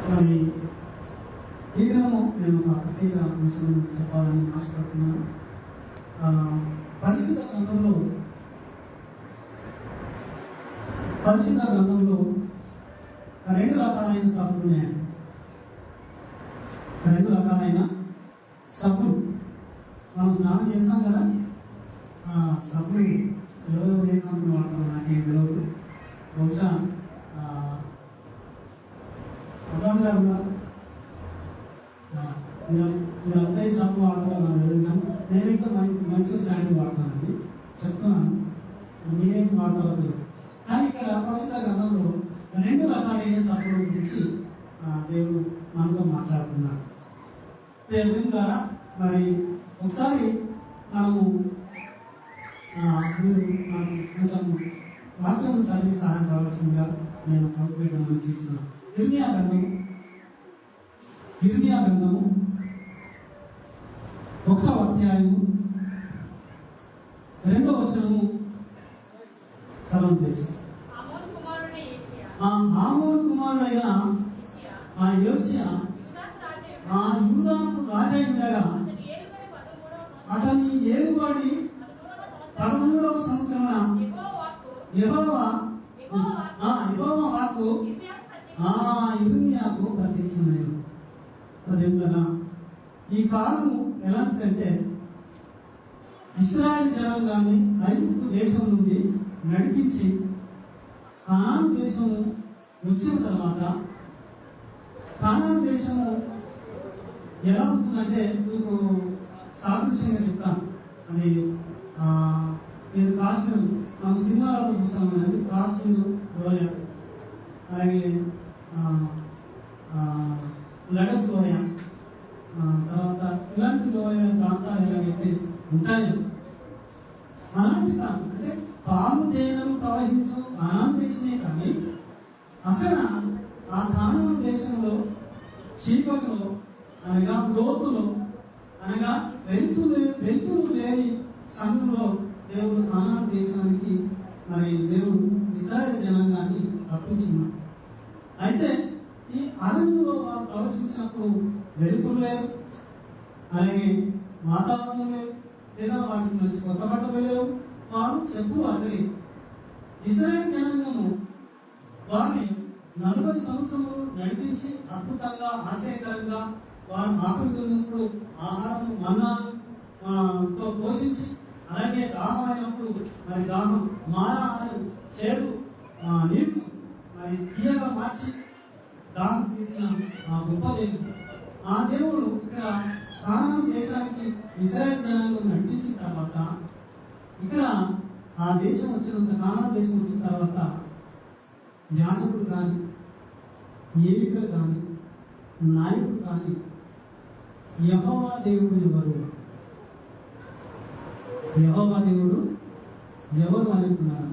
మరి ఈ దినము నేను ఒక ప్రత్యేక అంశం చెప్పాలని ఆశపడుతున్నాను. పరిశుద్ధ గ్రంథంలో రెండు రకాలైన సభలు ఉన్నాయండి. రెండు రకాలైన సభలు మనం స్నానం చేస్తాం కదా. సభలు ఎవరెవరు ఏ కంపెనీ వాడతారో నాకేం తెలియదు. బహుశా అబ్రాహం గారు మీరంతా ఈ సబ్బు వాడతారో నాకు తెలియదు, కానీ నేనైతే మైసూర్ శాండీ వాడతానండి. చెప్తున్నాను, మీరేం వాడతారో తెలియదు. కానీ ఇక్కడ పరిశుద్ధ గ్రంథంలో రెండు రకాలైన సబ్బుల గురించి దేవుడు మనతో మాట్లాడుతున్నాడు. దేవుని ద్వారా మరి ఒకసారి మనము మీరు నాకు కొంచెం వాక్యం చదివి సహాయం కావాల్సిందిగా నేను మొదలుపెట్టడం ఆలోచిస్తున్నాను. ఇర్మియా గ్రంథము 1వ అధ్యాయము 2వ వచనము చదవడం తెచ్చేసి. ఆమోను కుమారుడైన యోషియా యూదాకు రాజై ఉండగా అతని ఏలుబడి 13వ సంవత్సరమున యెహోవా వాక్కు ఇర్మియాకు ప్రత్యక్షమైనది. ఈ కాలము ఎలాంటిదంటే, ఇశ్రాయేలు జనాంగాన్ని ఐగుప్తు దేశం నుండి నడిపించి కనాను దేశము వచ్చిన తర్వాత, కనాను దేశము ఎలా ఉంటుందంటే మీకు సాదృశ్యంగా చెప్తాను. అది మీరు కాశ్మీర్ మనం సినిమాలలో చూస్తాం కదండి, కాశ్మీర్ లోయ, అలాగే లడఖ్ లోయ, తర్వాత ఇలాంటి లోయ ప్రాంతాలు ఎలాగైతే ఉంటాయో అలాంటి ప్రాంతం అంటే పాము తేనెలు ప్రవహించు కానాను దేశమే. కానీ అక్కడ ఆ కానాను దేశంలో చీకట్లో అనగా లోతులో అనగా వెలుతురు లేని సమయంలో దేవుడు కానాను దేశానికి మరి దేవుడు ఇశ్రాయేలు జనాంగాన్ని రప్పించున్నాడు. అయితే ఈ అరణ్యంలో వారు ప్రవేశించినప్పుడు వెలుతురు లేదు, అలాగే వాతావరణం లేదు, లేదా వారికి మంచి కొత్త బట్టలు లేవు, వారు చెప్పులు అతలేదు. ఇశ్రాయేలు జనాంగము వారిని 40 సంవత్సరములు నడిపించి అద్భుతంగా ఆశ్చర్యకరంగా వారు ఆకలిస్తున్నప్పుడు ఆహారం మన్నాతో పోషించి, అలాగే దాహం అయినప్పుడు మరి దాహం మారా అని చేరు నీరు మరి తీయగా మార్చి దాహం తీర్చిన గొప్ప దేవుడు. ఆ దేవుడు ఇక్కడ కానాను దేశానికి ఇశ్రాయేలు జనాంగం నడిపించిన తర్వాత, ఇక్కడ ఆ దేశం కానాను దేశం వచ్చిన తర్వాత యాజకుడు కానీ, ఏలికలు కానీ, నాయకుడు కానీ యెహోవా దేవుడు ఎవరు, యెహోవా దేవుడు ఎవరు అనుకున్నారు.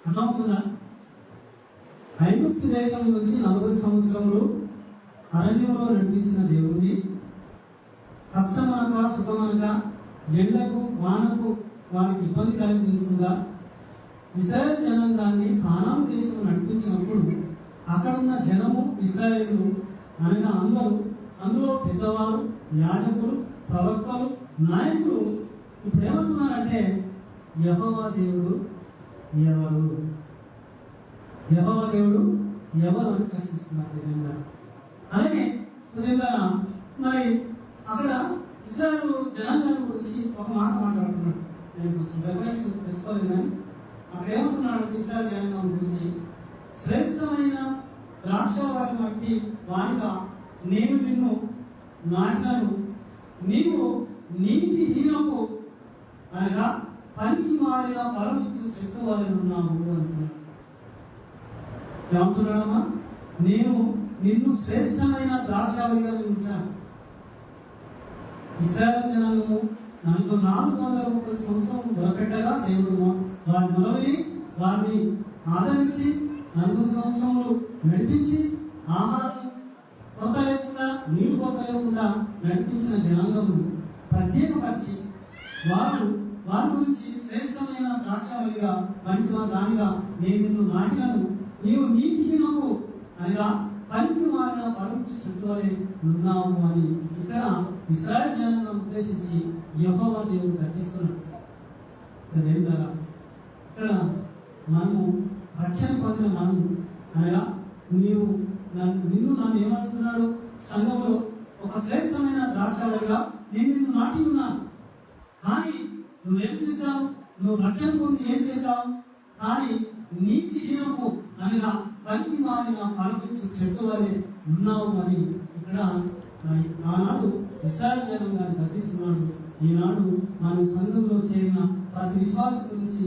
అర్థమవుతుందా? ఐగుప్తు దేశం నుంచి 40 సంవత్సరములు అరణ్యంలో నడిపించిన దేవుణ్ణి కష్టమనక సుఖమనక ఎండకు వానకు వారికి ఇబ్బంది కలిగించకుండా ఇశ్రాయేలు జనాంగాన్ని కానాను దేశం నడిపించినప్పుడు అక్కడున్న జనము ఇశ్రాయేలు అనగా అందులో పెద్దవారు, యాజకులు, ప్రవక్తలు, నాయకులు ఇప్పుడు ఏమంటున్నారంటే యెహోవా దేవుడు ఎవరు, యెహోవా దేవుడు ఎవరు అని ప్రశ్నిస్తున్నారు విధంగా. అలాగే విధంగా మరి అక్కడ ఇశ్రాయేలు జనాంగాన్ని గురించి ఒక మాట మాట్లాడుతున్నాడు. నేను కొంచెం రెఫరెన్స్ తెచ్చుకోలేదు, కానీ అక్కడ ఏమంటున్నాడు ఇశ్రాయేలు జనాంగం గురించి, శ్రేష్టమైన ద్రాక్షవారి వంటి వారిగా నేను నిన్ను నాటినను, నీవు నీతిహీనపు అనగా పనికి మారిన ఫలమిచ్చు చెట్టు వారిని ఉన్నావు అంటున్నాడు. ఏమంటున్నాడమ్మా? నేను నిన్ను శ్రేష్టమైన ద్రాక్షావళిగా ఉంచాను. ఇశ్రాయేలు జనాంగము 430 సంవత్సరం మొదలుపెట్టగా దేవుడు వారిని ఆదరించి 40 సంవత్సరములు నడిపించి ఆహారం కొరత లేకుండా, నీరు కొరత లేకుండా నడిపించిన జనాంగము ప్రత్యేకపరిచి వారి గురించి శ్రేష్టమైన ద్రాక్షావళిగా వంటి దానిగా నేను నిన్ను నాటినను, నీవు నీతిహీనము అనగా పనికి మారిన పరముచ్చు చుట్టూవలే ఉన్నాము అని ఇక్కడ ఇశ్రాయేలు జనాంగం ఉద్దేశించి యెహోవా దేవుడు గర్జిస్తున్నాడు. ఇక్కడ మనము రక్షణ పొందిన మనము అనగా నిన్ను నన్ను ఏమంటున్నాడు? సంఘంలో ఒక శ్రేష్టమైన ద్రాక్షాలుగా నేను నిన్ను నాటి ఉన్నాను. కానీ నువ్వేం చేశావు? నువ్వు రక్షణ పొంది ఏం చేశావు? కానీ నీతిహీనపు అనగా పనికి మారిన ఫలమిచ్చు చెట్టు వలె ఉన్నావు అని ఇక్కడ మరి ఆనాడు ఇశ్రాయేలు జనాంగాన్ని గర్దిస్తున్నాడు. ఈనాడు మనం సంఘంలో చేరిన ప్రతి విశ్వాసం గురించి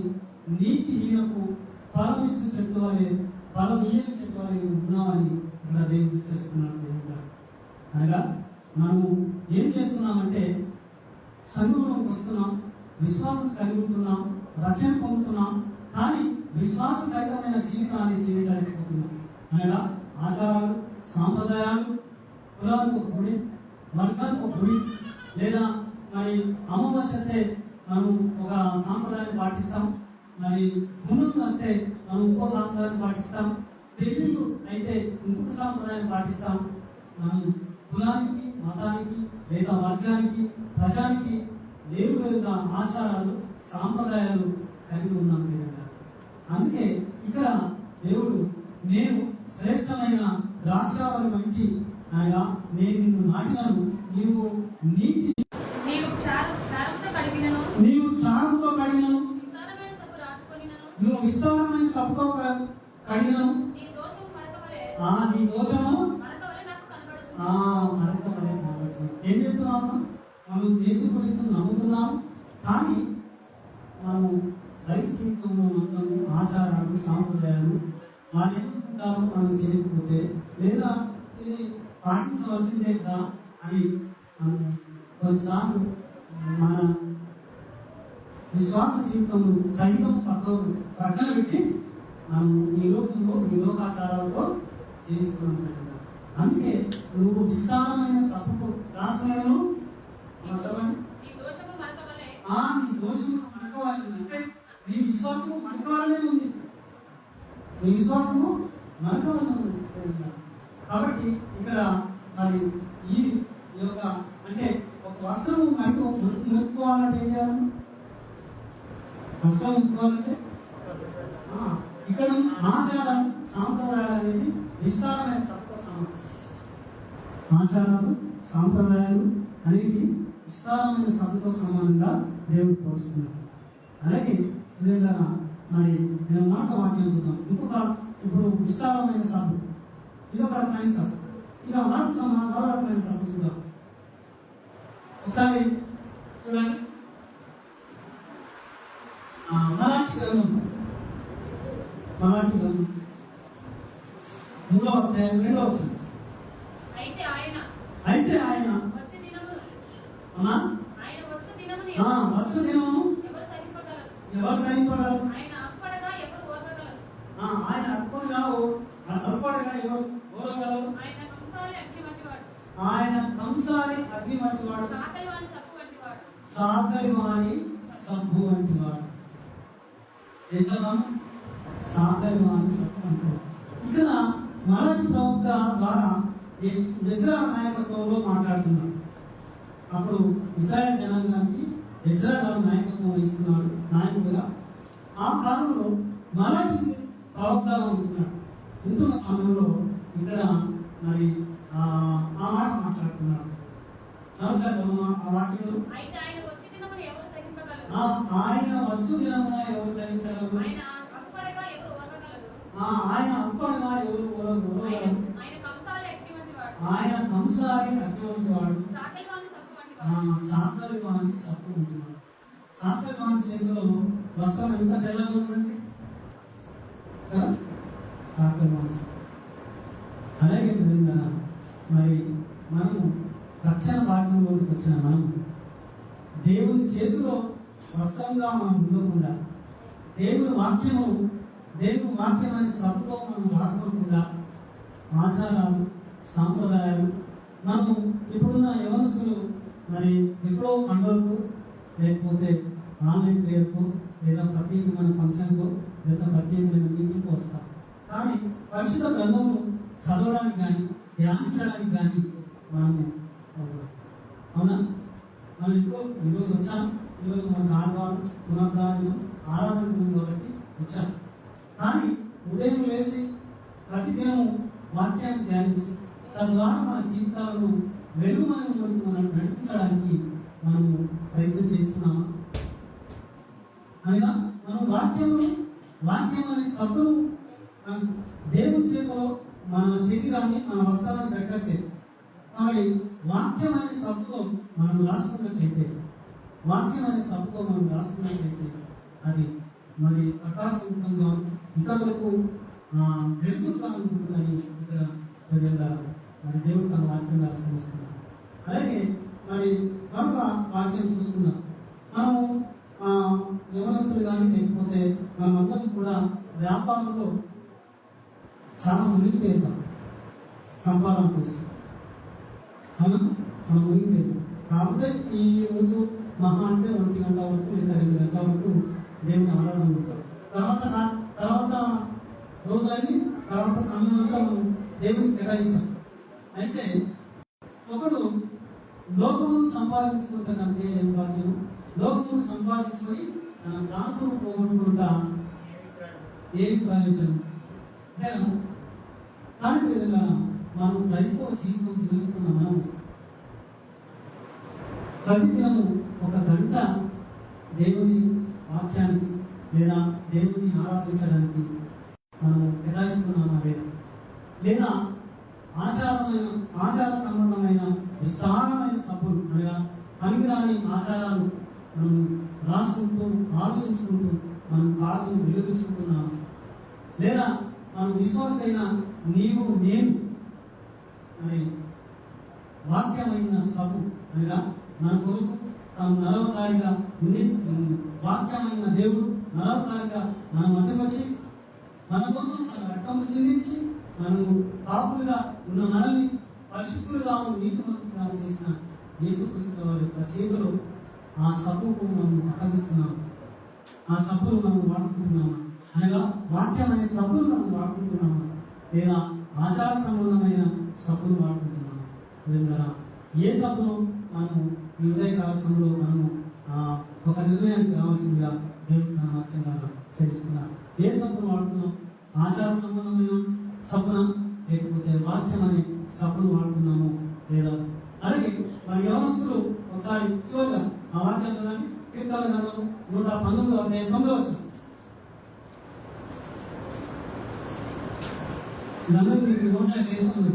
నీతిహీనపు ఫలమిచ్చు చెట్టు వలె ఫలమీయని చెట్టు వలె ఉన్నామని ఇక్కడ దేవుడు చేస్తున్నాడు. అనగా మనము ఏం చేస్తున్నామంటే సంఘంలోకి వస్తున్నాం, విశ్వాసం కలిగి ఉంటున్నాం, రక్షణ పొందుతున్నాం, కానీ విశ్వాస సహితమైన జీవితాన్ని జీవించలేకపోతున్నాం. అనగా ఆచారాలు, సాంప్రదాయాలు, కులానికి ఒక గుడి, వర్గానికి ఒక గుడి, లేదా మరి అమావాస్య మనం ఒక సాంప్రదాయాన్ని పాటిస్తాం, మరి గుణం వస్తే మనం ఇంకో సాంప్రదాయాన్ని పాటిస్తాం, పెళ్ళిళ్ళు అయితే ఇంకొక సాంప్రదాయాన్ని పాటిస్తాం. మనం కులానికి, మతానికి లేదా వర్గానికి, ప్రజానికి వేరువేరుగా ఆచారాలు, సాంప్రదాయాలు కలిగి ఉన్నాం లేదంట. అందుకే ఇక్కడ దేవుడు నేను శ్రేష్టమైన ద్రాక్షావళి వంటి అనగా నేను నిన్ను నాటినాను, నీవు నీవు చారంతో కడిగినను, నువ్వు విస్తారమైన సబ్బుతో కడిగినను, నీ దోషము మరకవలే కనబడుతుంది. ఏం చేస్తున్నాము? మనం యేసుక్రీస్తును నమ్ముతున్నాం, కానీ మనం బయట జీవితంలో మాత్రం ఆచారాలు, సాంప్రదాయాలు వాళ్ళు ఏమనుకుంటారో మనం చేయకపోతే లేదా ఇది పాటించవలసిందే కదా అని మనం కొన్నిసార్లు మన విశ్వాస జీవితం సైతం పక్కన పెట్టి మనం ఈ లోకంలో ఈ లోకాచారాలతో జీవిస్తున్నాం కదా. అందుకే నువ్వు విస్తారమైన సబ్బుకు రాసుకున్నాను, నీ దోషము మనకవాలి అంటే నీ విశ్వాసము మనకవాలనే ఉంది, నీ విశ్వాసము మనకవాలనే ఉంది. కాబట్టి ఇక్కడ మరి ఈ యొక్క అంటే ఒక వస్త్రము మనకు ముట్టుకోవాలంటే ఏం చేయాలి? వస్త్రం ముట్టుకోవాలంటే ఇక్కడ ఉన్న ఆచారాలు, సాంప్రదాయాలు అనేది విస్తారమైన సబ్బుతో సమానం. ఆచారాలు, సాంప్రదాయాలు అనేది విస్తారమైన సబ్బుతో సమానంగా దేవుడు పోస్తున్నాడు. అలాగే విధంగా మరి నేను మాట వాక్యం చూద్దాం. ఇంకొక ఇప్పుడు విస్తారమైన సబ్బు, ఇదొక రకమైన సబ్బు, ఇక మరో రకమైన సబ్బు చూద్దాం. ఒకసారి చూడండి, మలాఖీ గ్రంథం 3వ అధ్యాయం 2వ వచనం. అయితే ఆయన వచ్చు దినము ఎవరు సహింపగలరు? ఆయన అప్పడగా ఎవరు ఓర్వగలరు? ఆయన కంసాలి అగ్ని వంటివాడు, సాగలివాని సబ్బు వంటివాడు. సాగలివాని సబ్బు వంటివాడు. ఇక్కడ మలాఖీ ప్రవక్త ద్వారా ఎజ్రా నాయకత్వంలో మాట్లాడుతున్నాడు. అప్పుడు ఇశ్రాయేలు జనాంగానికి ఎజ్రా గారు నాయకత్వం వహిస్తున్నాడు, నాయకుడిగా. ఆ కాలంలో మలాఖీ ప్రవక్తగా ఉంటున్న సమయంలో ఇక్కడ మరి ఆ మాట మాట్లాడుతున్నాడు. ఒకసారి ఆ వాక్యంలో ఆయన వచ్చు దినమున ఎవరు సహించగలరు? ఆయన అప్పడగా ఎవరు ఓర్వగలరు? ఆయన ఆయన కంసాలి అగ్ని వంటివాడు, చాకలివాని సబ్బు వంటివాడు. చాకలివాని చేతిలో వస్త్రం ఎంత తెల్లగా ఉంటుందండి కదా, చాకలివాని సబ్బు. అలాగే విధంగా మరి మనము రక్షణ భాగ్యంలోకి వచ్చిన మనము దేవుని చేతిలో వస్త్రంగా మనం ఉండకుండా, దేవుని వాక్యమని సబ్బుతో మనం రాసుకోకుండా ఆచారాలు, సాంప్రదాయాలు మనము ఇప్పుడున్న యవనస్తులు మరి ఎప్పుడో పండుగకు లేకపోతే ఆన్లైన్ పేరుకు లేదా ప్రత్యేకమైన ఫంక్షన్కు లేదా ప్రత్యేకమైన మీటింగ్కు వస్తాం. కానీ పరిశుద్ధ గ్రంథము చదవడానికి కానీ ధ్యానించడానికి కానీ మనము అవునా? మనం ఇంకో ఈరోజు వచ్చాం, ఈరోజు మనకు ఆదివారం పునర్ధానం ఆరాధన ఉంది కాబట్టి వచ్చాం. కానీ ఉదయం లేచి ప్రతిదినము వాక్యాన్ని ధ్యానించి తద్వారా మన జీవితాలను వెలుగుమయంలోకి మనం నడిపించడానికి మనము ప్రయత్నం చేస్తున్నామా? అనగా మనం వాక్యం అనే సబ్బును దేవుని చేతిలో మన శరీరాన్ని మన వస్త్రాన్ని పెట్టట్లేదు. కాబట్టి వాక్యం అనే సబ్బుతో మనం రాసుకున్నట్లయితే అది మరి ప్రకాశవంతంగా ఇతరులకు వెలుతురుగా ఉంటుందని ఇక్కడ మరి దేవుడు తన వాక్యం ద్వారా సమస్తున్నారు. అలాగే మరి మరొక వాక్యం చూసుకున్నాం. మనము యవనస్తులు కానీ లేకపోతే మనమందరం కూడా వ్యాపారంలో చాలా మునిగి తేలుతాం సంపాదన కోసం. అవునా? మనం మునిగి తేలుతాం. కాకపోతే ఈ రోజు మహా అంటే 1 గంట వరకు లేదా 2 గంటల వరకు దేవుని ఆరాధన ఉంటాం. తర్వాత రోజులన్నీ తర్వాత సమయం అంతా మనం దేవుని కేటాయించాం. అయితే ఒకడు లోకమును సంపాదించుకుంటానంటే ఏం భాగ్యం? లోకమును సంపాదించుకొని తన ప్రాణమును పోగొట్టుకుంటా ఏమి ప్రయోజనం? కానీ విధంగా మనం క్రైస్తవ జీవితం చూసుకున్న మనం ప్రతిదినము 1 గంట దేవుని వాక్యానికి లేదా దేవుని ఆరాధించడానికి మనము కేటాయిస్తున్నామా? లేదా ఆచార సంబంధమైన విస్తారమైన సబ్బులు అనగా పనికిరాని ఆచారాలు మనం రాసుకుంటూ ఆలోచించుకుంటూ మనం కారును వెలిగించుకుంటున్నాము. లేదా మనం విశ్వాసైన నీవు నేను మరి వాక్యమైన సబ్బు అనగా మన కొరకు తాను నరవతారిగా ఉండి వాక్యమైన దేవుడు నరవతారిగా మన మధ్యకు వచ్చి మన కోసం తన రక్తమును చెల్లించి మనము పాపులుగా ఉన్న మనల్ని పరిశుద్ధులుగా నీతిమంతులుగా చేసిన యేసుక్రీస్తు వారి యొక్క చేతిలో ఆ సబ్బుకు మనం అప్పగిస్తున్నాము. ఆ సబ్బును మనం వాడుకుంటున్నామా? అనగా వాక్యం అనే సబ్బును మనం వాడుకుంటున్నామా? లేదా ఆచార సంబంధమైన సబ్బును వాడుకుంటున్నామా? లేదా ఏ సబ్బును మనము ఈ ఉదయకాల సమయంలో మనము ఒక నిర్ణయానికి రావాల్సిందిగా దేవుడు తన వాక్యం ద్వారా తెలుసుకున్నాం. ఏ సబ్బును వాడుతున్నాం? ఆచార సంబంధమైన సబ్బున లేకపోతే వాక్యం అనే సబ్బును వాడుతున్నాము లేదా? అలాగే మరి యవనస్తులు ఒకసారి చివరిగా ఆ వాక్యాలు కానీ కీర్తన గ్రంథం 119 మీకు నోట్ల వేసుకుంది.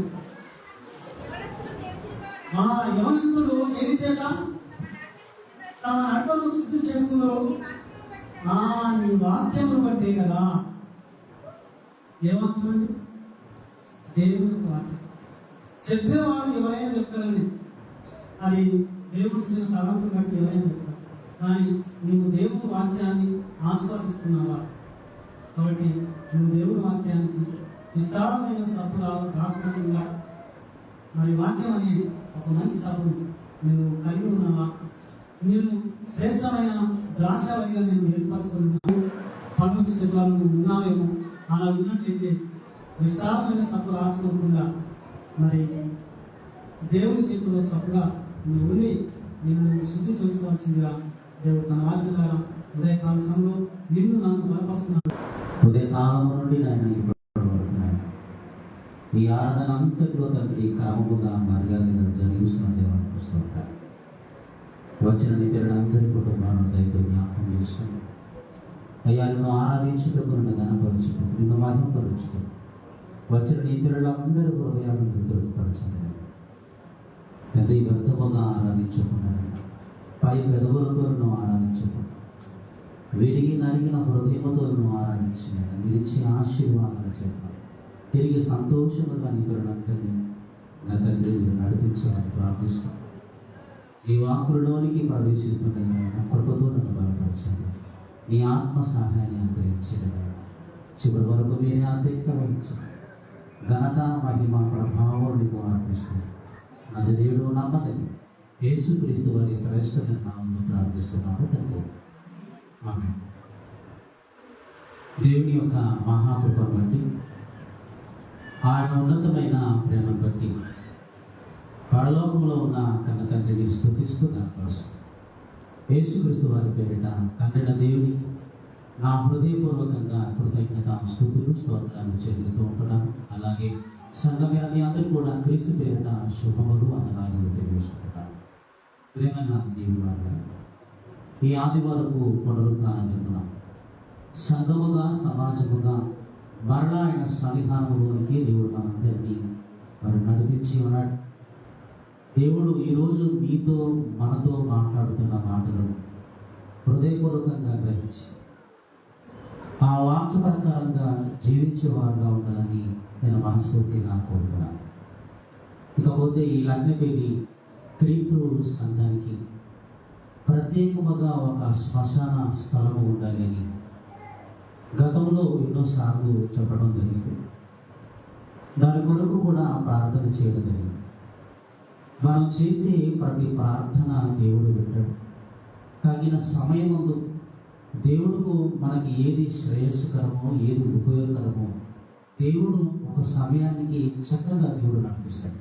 యవనస్తులు దేని చేత తమ నడకను శుద్ధి చేసుకున్నారు? నీ వాక్యమును బట్టే కదా. ఏ వాక్యం అండి? దేవుని వాక్యం. చెప్పేవారు ఎవరైనా చెప్తారండి, అది దేవుడు ఇచ్చిన తలంపుని బట్టి ఎవరైనా చెప్తారు. కానీ నీవు దేవుని వాక్యాన్ని ఆస్వాదిస్తున్నావా? కాబట్టి నువ్వు దేవుని వాక్యానికి విస్తారమైన సబ్బులా రాసుకోకుండా మరి వాక్యం అనే ఒక మంచి సబ్బును నువ్వు కలిగి ఉన్నావా? నేను శ్రేష్టమైన ద్రాక్షావళిగా నేను ఏర్పరచుకున్నాను. పనులు చెప్పాలి నువ్వు ఉన్నావేమో. అలా ఉన్నట్లయితే విస్తారమైన సబ్బు రాసుకోకుండా మరి దేవుని చేతిలో సబ్బుగా నువ్వు ఉండి నిన్ను శుద్ధి చేసుకోవాల్సిందిగా దేవుడు తన వాక్యం ద్వారా ఉదయకాల సమయంలో నిన్ను నన్ను బలపరుస్తున్నాడు. ఉదయకాలం నుండి ఈ ఆరాధన అంతట్లో తండ్రి క్రమముగా మర్యాదగా జరిగిస్తున్న దేవుని పుస్తకాలు వచ్చిన నిద్రలు అందరి కుటుంబాలను దయతో జ్ఞాపకం చేసుకుని అయ్యా నిన్ను ఆరాధించుటకు నిన్ను ఘనపరచుటకు నిన్ను మహిమపరచుటకు వచ్చిన నిద్రలందరి హృదయాలను తృప్తిపరచండి తండ్రి. వ్యర్థముగా ఆరాధించకుండా పై పెదవులతో నువ్వు ఆరాధించకుండా విరిగి నరిగిన హృదయముతో నువ్వు ఆరాధించిన విరిచి ఆశీర్వాదాలు చేద్దాం. తిరిగి సంతోషముగా నిద్రలందరినీ నా తండ్రి మీరు నడిపించాలని ప్రార్థిస్తాం. ఈ వాకులలోనికి ప్రవేశిస్తుండగా కృపతో నన్ను బలపరచండి. నీ ఆత్మ సహాయాన్ని అనుగ్రహించండి. చివరి వరకు మీరే అధ్యక్ష వహించండి. ఘనత మహిమ ప్రభావం నీకు అర్పిస్తుంది. నజరేయుడు నమ్మదని యేసుక్రీస్తు వారి శ్రేష్టమైన నామములో ప్రార్థిస్తున్నాను తండ్రి. ఆమేన్. దేవుని యొక్క మహాకృపను బట్టి ఆయన ఉన్నతమైన ప్రేమను బట్టి పరలోకంలో ఉన్న కన్న తండ్రిని స్తుతిస్తూ కనపరుస్తాను. యేసుక్రీస్తు వారి పేరిట తండ్రిన దేవునికి నా హృదయపూర్వకంగా కృతజ్ఞత స్తుతులు స్తోత్రాలు చెల్లిస్తూ ఉంటున్నాను. అలాగే సంఘమైన మీ అందరూ కూడా క్రీస్తు పేరిట శుభములు వందనాలు తెలియజేసుకుంటున్నాను. ప్రేమగా దేవుడు వారు ఈ ఆదివారపు పునరుద్ధాన దినమున సంఘముగా సమాజముగా మరలా ఆయన సన్నిధానంలోనికి దేవుడు మనందరినీ మరి నడిపించి ఉన్నాడు. దేవుడు ఈరోజు మీతో మనతో మాట్లాడుతున్న మాటలను హృదయపూర్వకంగా గ్రహించి ఆ వాక్య ప్రకారంగా జీవించేవారుగా ఉండాలని నేను మనస్ఫూర్తిగా కోరుతున్నాను. ఇకపోతే ఈ లగ్నపేడి క్రీస్తు సంఘానికి ప్రత్యేకముగా ఒక శ్మశాన స్థలము ఉండాలి అని గతంలో ఎన్నోసార్లు చెప్పడం జరిగింది. దాని కొరకు కూడా ప్రార్థన చేయడం జరిగింది. మనం చేసే ప్రతి ప్రార్థన దేవుడు వింటాడు. తగిన సమయమందు దేవుడు మనకి ఏది శ్రేయస్కరమో ఏది ఉపయోగకరమో దేవుడు ఒక సమయానికి చక్కగా దేవుడు నడిపిస్తాడు.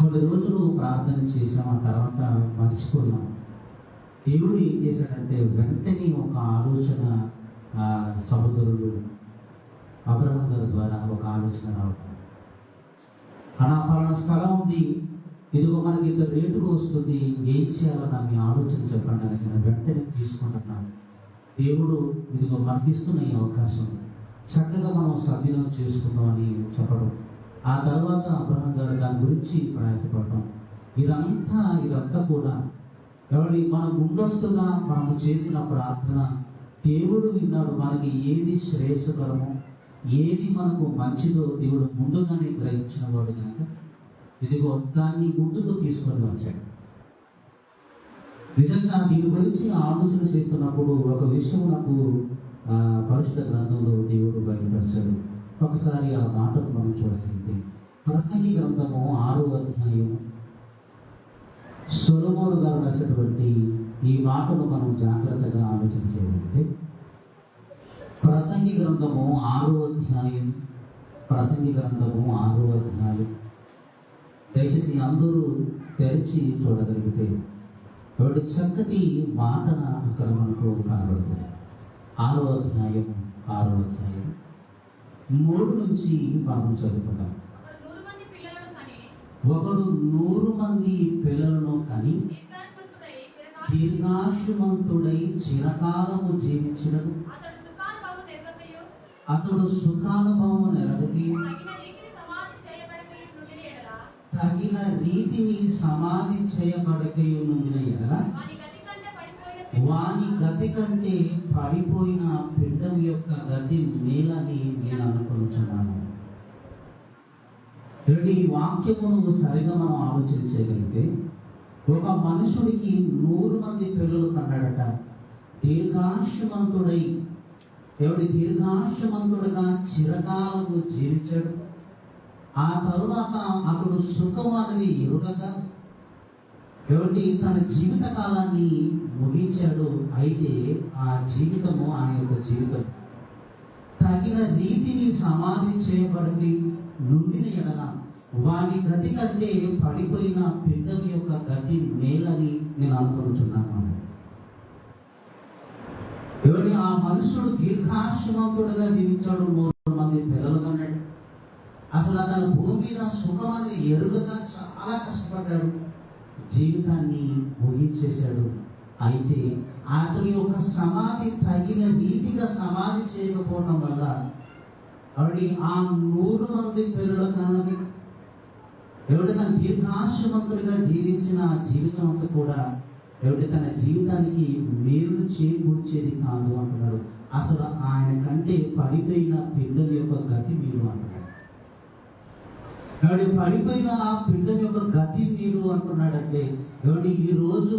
కొన్ని రోజులు ప్రార్థన చేసాం, ఆ తర్వాత మర్చిపోయాం. దేవుడు ఏం చేశాడంటే వెంటనే ఒక ఆలోచన సహోదరుడు అబ్రహం గారి ద్వారా ఒక ఆలోచన రావడం, అలా పలానా స్థలం ఉంది, ఇదిగో మనకి ఇంత రేటుకు వస్తుంది, ఏం చేయాలన్నా మీ ఆలోచన చెప్పండి అని నేను వెంటనే తీసుకుంటున్నాను. దేవుడు ఇదిగో మనకిస్తున్న ఈ అవకాశం చక్కగా మనం సద్వినియోగం చేసుకుందాం అని చెప్పడం, ఆ తర్వాత అబ్రహం గారు దాని గురించి ప్రయాసపడటం, ఇదంతా కూడా మన ముందస్తుగా మనము చేసిన ప్రార్థన దేవుడు విన్నాడు. మనకి ఏది శ్రేయస్కరమో ఏది మనకు మంచిదో దేవుడు ముందుగానే గ్రహించిన వాడు కనుక ఇదిగో దాన్ని ముందుకు తీసుకొని వచ్చాడు. నిజంగా దీని గురించి ఆలోచన చేస్తున్నప్పుడు ఒక విషయం నాకు పరిశుద్ధ గ్రంథంలో దేవుడు బయలుపరిచాడు. ఒకసారి ఆ మాటను మనం చూడగలిగితే ప్రసంగి గ్రంథము 6వ అధ్యాయము సొలొమోను గారు రాసినటువంటి ఈ మాటను మనం జాగ్రత్తగా ఆలోచన చేయగలిగితే ప్రసంగి గ్రంథము 6వ అధ్యాయం దయచేసి అందరూ తెరిచి చూడగలిగితే ఒకటి చక్కటి మాటన అక్కడ మనకు కనబడుతుంది. 6వ అధ్యాయం 3 నుంచి మనం చదువుకుందాం. ఒకడు 100 మంది పిల్లలను కని దీర్ఘాయుమంతుడై చిరకాలము జీవించినను అతడు సుఖానుభవము నెరగకి తగిన రీతిని సమాధి చేయబడకయు నుండిన ఎడల వాని గతి కంటే పడిపోయిన పిండం యొక్క గతి మేలని నేను అనుకుంటున్నాను. ఈ వాక్యమును సరిగా మనం ఆలోచించగలిగితే ఒక మనుషుడికి 100 మంది పిల్లలు కన్నాడట. దీర్ఘాయుమంతుడుగా చిరకాలము జీవించాడు. ఆ తరువాత అతడు సుఖం అనేది ఎరుగగా తన జీవిత కాలాన్ని ముగించాడు. అయితే ఆ జీవితము ఆయన యొక్క జీవితం తగిన రీతిని సమాధి చేయబడి నుండిన ఎడల వాని గతి కంటే పడిపోయిన పిండం యొక్క గతి మేలని నేను అనుకుంటున్నాను. ఆ మనుషుడు దీర్ఘాయుమంతుడుగా జీవించాడు, 100 మంది పిల్లలు కన్నాడు. అసలు అతను భూమి మీద సుఖం అనేది ఎరుగగా చాలా కష్టపడ్డాడు, జీవితాన్ని ముగించేశాడు. అయితే అతని యొక్క సమాధి తగిన రీతిగా సమాధి చేయకపోవడం వల్ల ఆ 100 మంది పిల్లలు కన్నది తన దీర్ఘాయుమంతుడిగా జీవించిన జీవితం అంతా కూడా తన జీవితానికి మేలు చేకూర్చేది కాదు అంటున్నాడు. అసలు ఆయన కంటే పడిపోయిన పిండం యొక్క గతి మీరు అంటున్నాడు. పడిపోయిన ఆ పిండం యొక్క గతి మీరు అంటున్నాడంటే ఈ రోజు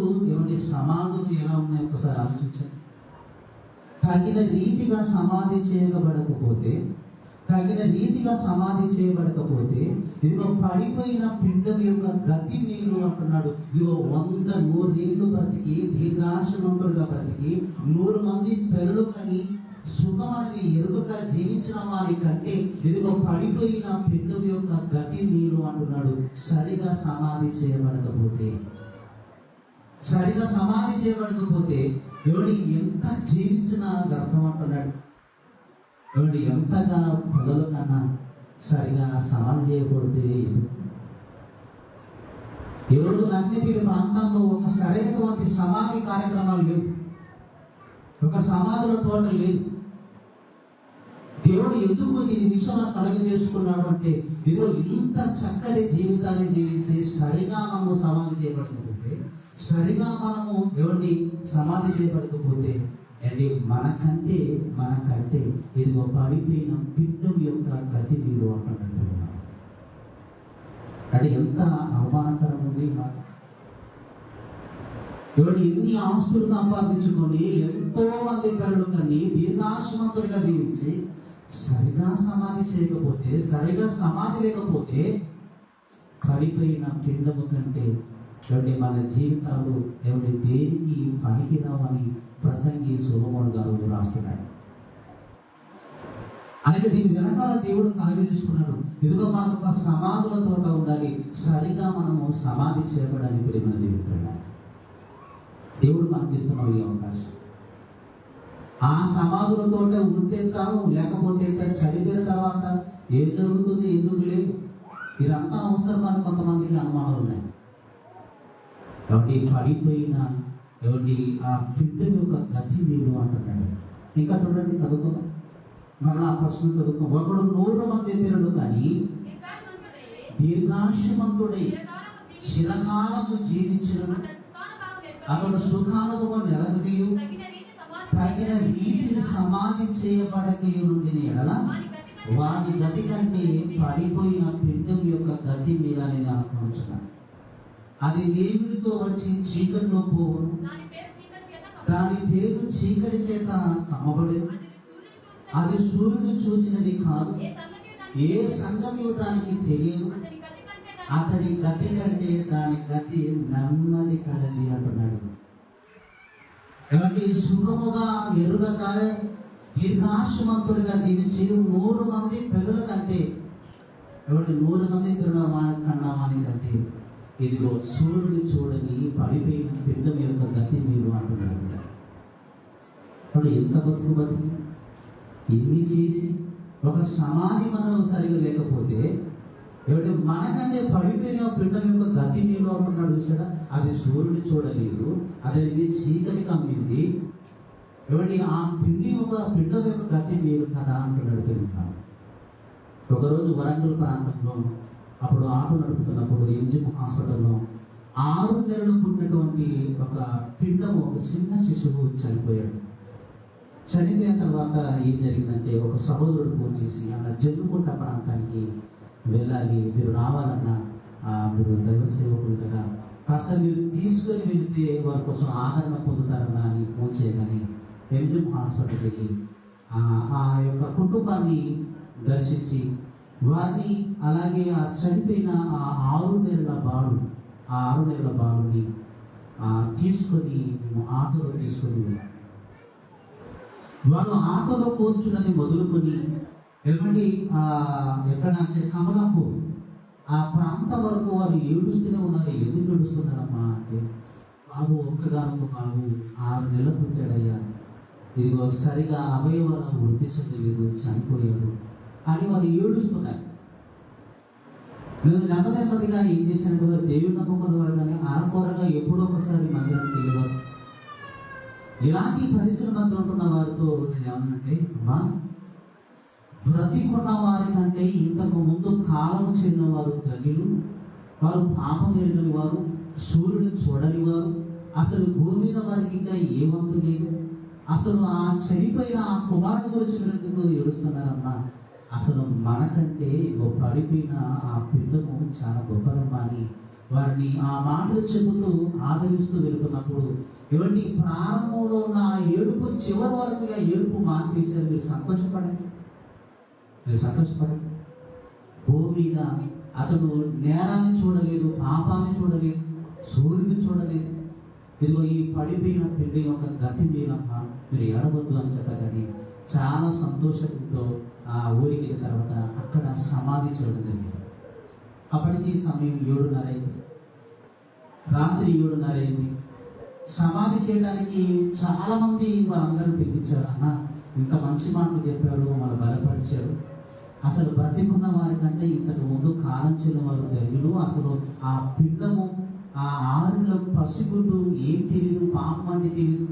సమాధులు ఎలా ఉన్నాయో ఒకసారి ఆలోచించండి. తగిన రీతిగా సమాధి చేయబడకపోతే ఇదిగో పడిపోయిన పిండం యొక్క గతి మీరు అంటున్నాడు. ఇదిగో 100-100 ఏళ్ళు బ్రతికి దీర్ఘాయుమంతుడుగా బ్రతికి 100 మంది పిల్లలు కని సుఖం అనేది ఎరుగక జీవించిన వారి కంటే ఇదిగో పడిపోయిన పిండం యొక్క గతి మీరు అంటున్నాడు. సరిగా సమాధి చేయబడకపోతే ఎవడి ఎంత జీవించినా వ్యర్థం అంటున్నాడు. ఎవడి ఎంతగా పిల్లల కన్నా సరిగా సమాధి చేయకూడితే ఎవరు లగ్నపీడి ప్రాంతంలో ఒక సరైనటువంటి సమాధి కార్యక్రమాలు లేవు, ఒక సమాధుల తోట లేదు. దేవుడు ఎందుకు దీని విషయంలో కలగజేసుకున్నాడు అంటే ఇదిగో ఇంత చక్కటి జీవితాన్ని జీవించి సరిగా మనము సమాధి చేయబడకపోతే, సరిగా మనము ఎవరిని సమాధి చేయబడకపోతే అండి మనకంటే ఇదిగో పడిపోయిన పిండం యొక్క గతి మీరు అంటున్నాడు. అంటే ఎంత అవమానకరం ఉంది మాట. ఎవరు ఎన్ని ఆస్తులు సంపాదించుకొని ఎంతో మంది పిల్లలు కని దీర్ఘాయుష్మంతుడిగా జీవించి సరిగా సమాధి చేయకపోతే, సరిగా సమాధి లేకపోతే పడిపోయిన పిండము కంటే ఎవరి మన జీవితాలు ఎవరి దేనికి పనికిరావని ప్రసంగి సొలొమోను గారు రాస్తున్నాడు. అలాగే దీని వెనకాల దేవుడు కలగజేసుకున్నాడు. ఇదిగో మనకు ఒక సమాధుల తోట ఉండాలి, సరిగా మనము సమాధి చేయబడాలి. ఇప్పుడు మన దేవుడు మనకి ఇస్తున్న ఈ అవకాశం. ఆ సమాధుల తోట ఉంటే తాము, లేకపోతే చనిపోయిన తర్వాత ఏం జరుగుతుంది, ఎందుకు లేదు, ఇదంతా అవసరమని కొంతమందికి అనుమానాలు ఉన్నాయి. కాబట్టి పడిపోయిన ఆ పిండం యొక్క గతి మీరు అంటున్నాడు. ఇంకా చూడండి, చదువుకుందాం, మరలా ఫస్ట్ చదువుకుందాం. ఒకడు 100 మంది పిల్లలు కానీ దీర్ఘాయుష్మంతుడై చిరకాలము జీవించిన అతడు సుఖాలకు నెరగకయు తగిన రీతిని సమాధి చేయబడకయు నుండి ఎడల వాడి గతి కంటే పడిపోయిన పిండం యొక్క గతి మీరని నేను అనుకుంటున్నాను. అది దేవుడితో వచ్చి చీకటిలో పోవును, దాని పేరు చీకటి చేత కమ్మబడి, అది సూర్యుడు చూసినది కాదు, ఏ సంగతి దానికి తెలియదు. అతడి గతి కంటే దాని గతి నెమ్మది కలది అంటున్నాడు. ఎవరికి సుఖముగా ఎరుగక దీర్ఘాయుష్మంతుడిగా జీవించి 100 మంది పిల్లల కంటే, ఎవరి 100 మంది పిల్లల కన్నా వాని కంటే ఇదిగో సూర్యుడు చూడని పడిపోయిన పిండం యొక్క గతి మీరు అంటున్నాడు. అప్పుడు ఎంత బతికి ఇన్ని చేసి ఒక సమాధి మనం సరిగా లేకపోతే ఎవరి మనకంటే పడిపోయిన పిండం యొక్క గతి మీరు అంటున్నాడు. చూసాడా, అది సూర్యుడు చూడలేదు, అది చీకటి కమ్మింది. ఎవరి ఆ పిండం యొక్క గతి మీరు కదా అంటున్నాడు. తెలుగుతాను. ఒకరోజు వరంగల్ ప్రాంతంలో అప్పుడు ఆటో నడుపుతున్నప్పుడు ఎంజిఎం హాస్పిటల్లో 6 నెలలు పుట్టినటువంటి ఒక పిండము, ఒక చిన్న శిశువు చనిపోయాడు. చనిపోయిన తర్వాత ఏం జరిగిందంటే ఒక సహోదరుడు ఫోన్ చేసి అలా జమ్మికుంట ప్రాంతానికి వెళ్ళాలి, మీరు రావాలన్నా మీరు దైవ సేవకులు కదా, కాస్త మీరు తీసుకొని వెళితే వారి కోసం ఆదరణ పొందుతారన్నా అని ఫోన్ చేయగానే ఎంజిఎం హాస్పిటల్కి వెళ్ళి ఆ యొక్క కుటుంబాన్ని దర్శించి వారిని, అలాగే ఆ చనిపోయిన ఆ 6 నెలల బాలుని తీసుకొని మేము ఆటోలో తీసుకొని వెళ్ళాం. వారు ఆటోలో కూర్చున్నది మొదలుకొని ఎక్కడంటే కమలాపూర్ ఆ ప్రాంతం వరకు వారు ఏడుస్తూనే ఉన్నారు. ఎందుకు ఏడుస్తున్నారమ్మా అంటే, బాబు ఒక్కగానొక్క బాబు 6 నెలలు పుట్టాడయ్యా, ఇదిగో సరిగా అవయవాల వృద్ధి చెందలేదు, చనిపోయాడు అని వారు ఏడుస్తున్నారు. నేను నెమ్మదిగా ఏం చేశానంటే వారు దేవుని నమ్మకం వారు కానీ ఆరకొరగా ఎప్పుడో ఒకసారి మందిరానికి వెళ్ళేవారు. ఇలాంటి పరిస్థితుల మధ్య ఉంటున్న వారితో నేను ఏమన్నంటే, అమ్మా, బ్రతికున్న వారి కంటే ఇంతకు ముందు కాలము చెందిన వారు ధన్యులు, వారు పాపం ఎరుగని వారు, సూర్యుడు చూడని వారు, అసలు భూమి మీద వారికి ఇంకా ఏ వంతు లేదు. అసలు ఆ చనిపోయిన ఆ కుమారుడు గురించి ఏడుస్తున్నారమ్మా. అసలు మనకంటే పడిపోయిన ఆ పిండము చాలా గొప్పదమ్మా అని వారిని ఆ మాటలు చెబుతూ ఆదరిస్తూ వెళుతున్నప్పుడు ఇవన్నీ ప్రారంభంలో ఉన్న ఆ ఏడుపు చివరి వరకు ఏడుపు మానిపేశారు. మీరు సంతోషపడండి. భూమి మీద అతను నేరాన్ని చూడలేదు, పాపాన్ని చూడలేదు, సూర్యుని చూడలేదు. ఇదిగో ఈ పడిపోయిన పిండి యొక్క గతి మీదమ్మా, మీరు ఏడవద్దు అని చెప్పగానే చాలా సంతోషంతో ఆ ఊరికి వెళ్ళిన తర్వాత అక్కడ సమాధి చేయడం జరిగింది. అప్పటికి సమయం 7:30 అయింది, రాత్రి 7:30 అయింది. సమాధి చేయడానికి చాలా మంది వారందరూ పిలిపించారు. అన్న ఇంత మంచి మాటలు చెప్పారు, వాళ్ళు బలపరిచారు. అసలు బ్రతికున్న వారికంటే ఇంతకు ముందు కాలం చెల్లిన వారు ధైర్యులు. అసలు ఆ పిండము, ఆ ఆరుల పసిగుడ్డు ఏం తెలియదు, పాపం అంటే తెలియదు,